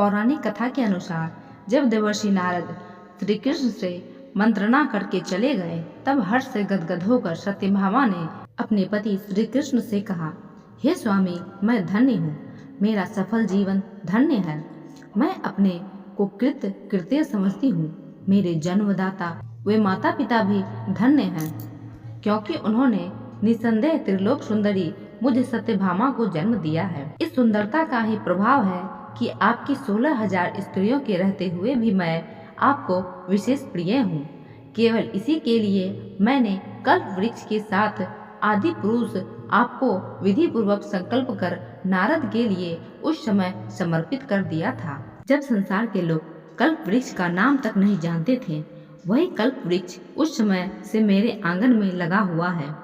पौराणिक कथा के अनुसार जब देवर्षि नारद श्री कृष्ण से मंत्रणा करके चले गए, तब हर्ष से गदगद होकर सत्यभामा ने अपने पति श्री कृष्ण से कहा, हे स्वामी, मैं धन्य हूँ, मेरा सफल जीवन धन्य है। मैं अपने को कृत्य समझती हूँ। मेरे जन्मदाता वे माता पिता भी धन्य हैं, क्योंकि उन्होंने निसंदेह त्रिलोक सुंदरी मुझे सत्यभामा को जन्म दिया है। इस सुंदरता का ही प्रभाव है कि आपकी 16,000 स्त्रियों के रहते हुए भी मैं आपको विशेष प्रिय हूँ। केवल इसी के लिए मैंने कल्प वृक्ष के साथ आदि पुरुष आपको विधि पूर्वक संकल्प कर नारद के लिए उस समय समर्पित कर दिया था, जब संसार के लोग कल्प वृक्ष का नाम तक नहीं जानते थे। वही कल्प वृक्ष उस समय से मेरे आंगन में लगा हुआ है।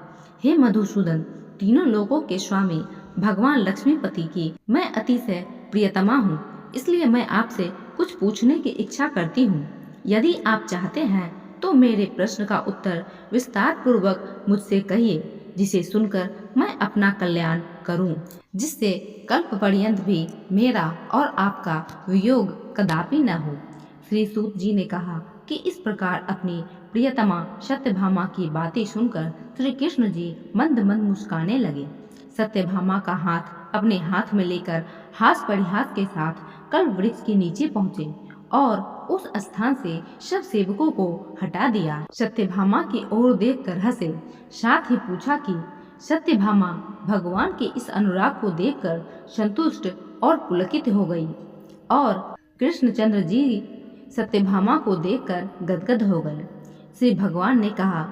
हे मधुसूदन, तीनों लोगों के स्वामी भगवान लक्ष्मीपति की मैं अतिशय प्रियतमा हूँ, इसलिए मैं आपसे कुछ पूछने की इच्छा करती हूँ। यदि आप चाहते हैं तो मेरे प्रश्न का उत्तर विस्तार पूर्वक मुझसे कहिए, जिसे सुनकर मैं अपना कल्याण करूं, जिससे कल्प पर्यंत भी मेरा और आपका वियोग कदापि न हो। श्री सूत जी ने कहा कि इस प्रकार अपनी प्रियतमा सत्यभामा की बातें सुनकर श्री कृष्ण जी मंद मंद मुस्काने लगे। सत्यभामा का हाथ अपने हाथ में लेकर हास परिहास के साथ कल्प वृक्ष के नीचे पहुँचे और उस स्थान से सब सेवकों को हटा दिया। सत्यभामा की ओर देखकर हंसे, साथ ही पूछा कि सत्यभामा भगवान के इस अनुराग को देखकर संतुष्ट और पुलकित हो गई और कृष्णचंद्र जी सत्यभामा को देखकर गदगद हो गए। श्री भगवान ने कहा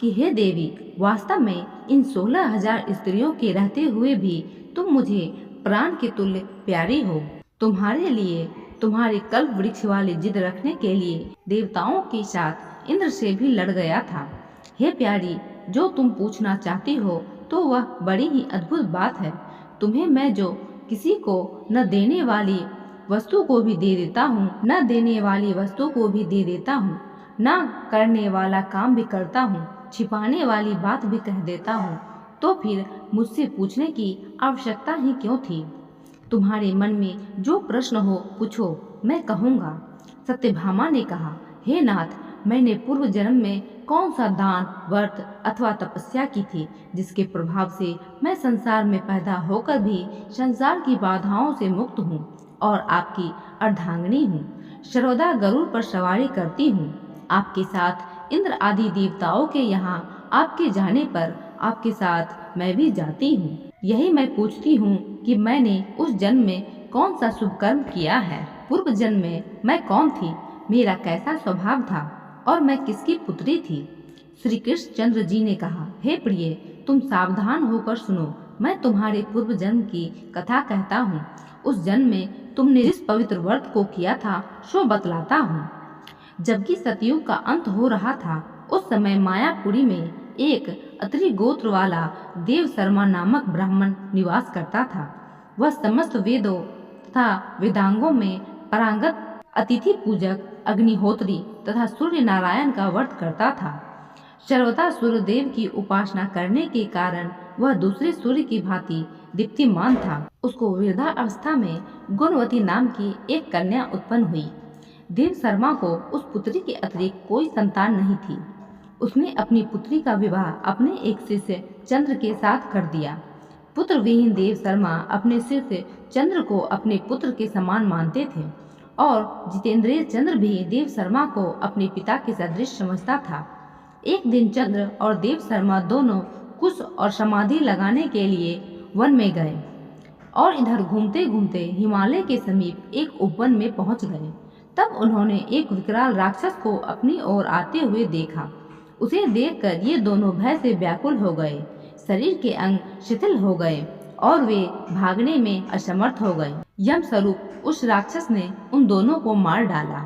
कि हे देवी, वास्तव में इन 16,000 स्त्रियों के रहते हुए भी तुम मुझे प्राण के तुल्य प्यारी हो। तुम्हारे लिए तुम्हारे कल्प वृक्ष वाली जिद रखने के लिए देवताओं के साथ इंद्र से भी लड़ गया था। हे प्यारी, जो तुम पूछना चाहती हो तो वह बड़ी ही अद्भुत बात है। तुम्हें मैं जो किसी को न देने वाली वस्तु को भी दे देता हूँ, न देने वाली वस्तु को भी दे देता हूँ, न करने वाला काम भी करता हूँ, छिपाने वाली बात भी कह देता हूँ, तो फिर मुझसे पूछने की आवश्यकता ही क्यों थी? तुम्हारे मन में जो प्रश्न हो पूछो, मैं कहूँगा। सत्यभामा ने कहा, हे नाथ, मैंने पूर्व जन्म में कौन सा दान, व्रत अथवा तपस्या की थी, जिसके प्रभाव से मैं संसार में पैदा होकर भी संसार की बाधाओं से मुक्त हूँ और आपकी अर्धांगिनी हूँ। सर्वदा गरुड़ पर सवारी करती हूँ। आपके साथ इंद्र आदि देवताओं के यहाँ आपके जाने पर आपके साथ मैं भी जाती हूँ। यही मैं पूछती हूँ कि मैंने उस जन्म में कौन सा शुभ कर्म किया है। पूर्व जन्म में मैं कौन थी, मेरा कैसा स्वभाव था और मैं किसकी पुत्री थी? श्री कृष्ण चंद्र जी ने कहा, हे प्रिय, तुम सावधान होकर सुनो। मैं तुम्हारे पूर्व जन्म की कथा कहता हूँ। उस जन्म में तुमने जिस पवित्र व्रत को किया था सो बतलाता हूँ। जबकि सतयुग का अंत हो रहा था, उस समय मायापुरी में एक अत्रि गोत्र वाला देव शर्मा नामक ब्राह्मण निवास करता था। वह समस्त वेदों तथा वेदांगों में पारंगत, अतिथि पूजक, अग्निहोत्री तथा सूर्य नारायण का व्रत करता था। सर्वदा सूर्यदेव की उपासना करने के कारण वह दूसरे सूर्य की भांति दीप्तिमान था। उसको वृद्धावस्था में गुणवती नाम की एक कन्या उत्पन्न हुई। देव शर्मा को उस पुत्री के अतिरिक्त कोई संतान नहीं थी। उसने अपनी पुत्री का विवाह अपने एक शिष्य चंद्र के साथ कर दिया। पुत्र विहीन देव शर्मा अपने शिष्य चंद्र को अपने पुत्र के समान मानते थे और जितेंद्रिय चंद्र भी देव शर्मा को अपने पिता के सदृश समझता था। एक दिन चंद्र और देव शर्मा दोनों कुश और समाधि लगाने के लिए वन में गए और इधर घूमते घूमते हिमालय के समीप एक उपवन में पहुंच गए। तब उन्होंने एक विकराल राक्षस को अपनी ओर आते हुए देखा। उसे देखकर ये दोनों भय से व्याकुल हो गए। शरीर के अंग शिथिल हो गए और वे भागने में असमर्थ हो गए। यम स्वरूप उस राक्षस ने उन दोनों को मार डाला।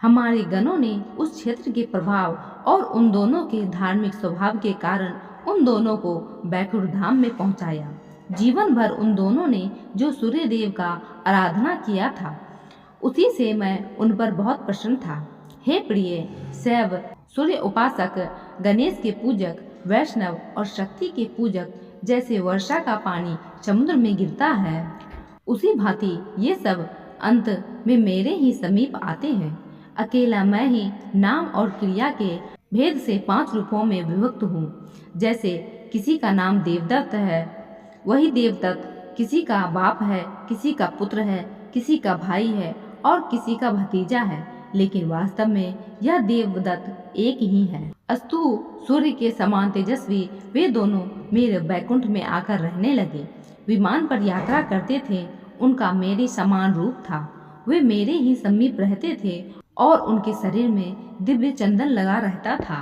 हमारे गणों ने उस क्षेत्र के प्रभाव और उन दोनों के धार्मिक स्वभाव के कारण उन दोनों को बैकुंठ धाम में पहुंचाया। जीवन भर उन दोनों ने जो सूर्य देव का आराधना किया था, उसी से मैं उन पर बहुत प्रसन्न था। हे प्रिय, शैव सूर्य उपासक, गणेश के पूजक, वैष्णव और शक्ति के पूजक जैसे वर्षा का पानी समुद्र में गिरता है, उसी भांति ये सब अंत में मेरे ही समीप आते हैं। अकेला मैं ही नाम और क्रिया के भेद से 5 रूपों में विभक्त हूँ। जैसे किसी का नाम देवदत्त है, वही देवदत्त किसी का बाप है, किसी का पुत्र है, किसी का भाई है और किसी का भतीजा है, लेकिन वास्तव में यह देवदत्त एक ही है। अस्तु सूर्य के समान तेजस्वी वे दोनों मेरे बैकुंठ में आकर रहने लगे। विमान पर यात्रा करते थे, उनका मेरे समान रूप था। वे मेरे ही समीप रहते थे और उनके शरीर में दिव्य चंदन लगा रहता था।